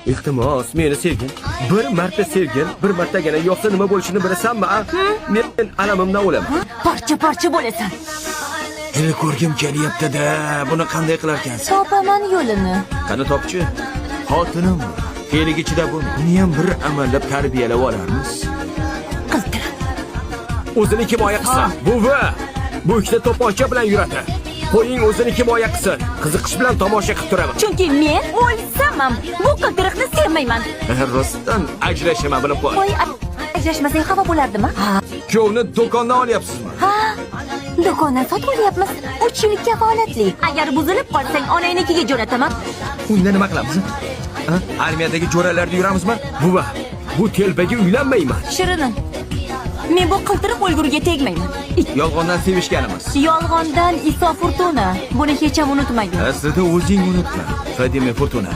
Iltimos, meni sevgin. Bir marta sevgin, bir martagina yo'qsa nima bo'lishini bilasanmi? Men alamimdan o'laman. Parcha bo'lasan. Seni ko'rgim kelyapti-da. Buni qanday qilar ekansan? Topaman yo'lini. Qani topchi. Xotinim, keligichida bu. Buni ham bir amallab tarbiyalab olarmiz. Qiltir. O'zini kim oyoq qilsa? Buvi. Bu ikkita to'pponcha bilan yuradi. Qo'ying o'zini kim oyoq qilsin. Qiziqish bilan tomosha qilib turaman. Chunki men o'lsamam. Bu qiltiriqni sevmayman. Rostdan ajrashaman bilib qo'y. Qo'y, ajrashmasang xafa bo'lardimi? Kuyovni do'kondan olyapsizmi? Ha. Do'kondan sotib olyapmiz. 3 yillik kafolatli. Agar buzilib qolsang, onangnikiga jo'nataman. Unda nima qilamiz? Armiyadagi jo'ralarda yuramizmi? Buva, bu telbaga uylanmayman. Shirinim. Men bu qiltiriq o'lguriga tegmayman. Yolg'ondan sevishganimiz. Yolg'ondan Iso Fortuna. Buni hech ham unutmayman. Aslida o'zing unutma. Fadime Fortuna.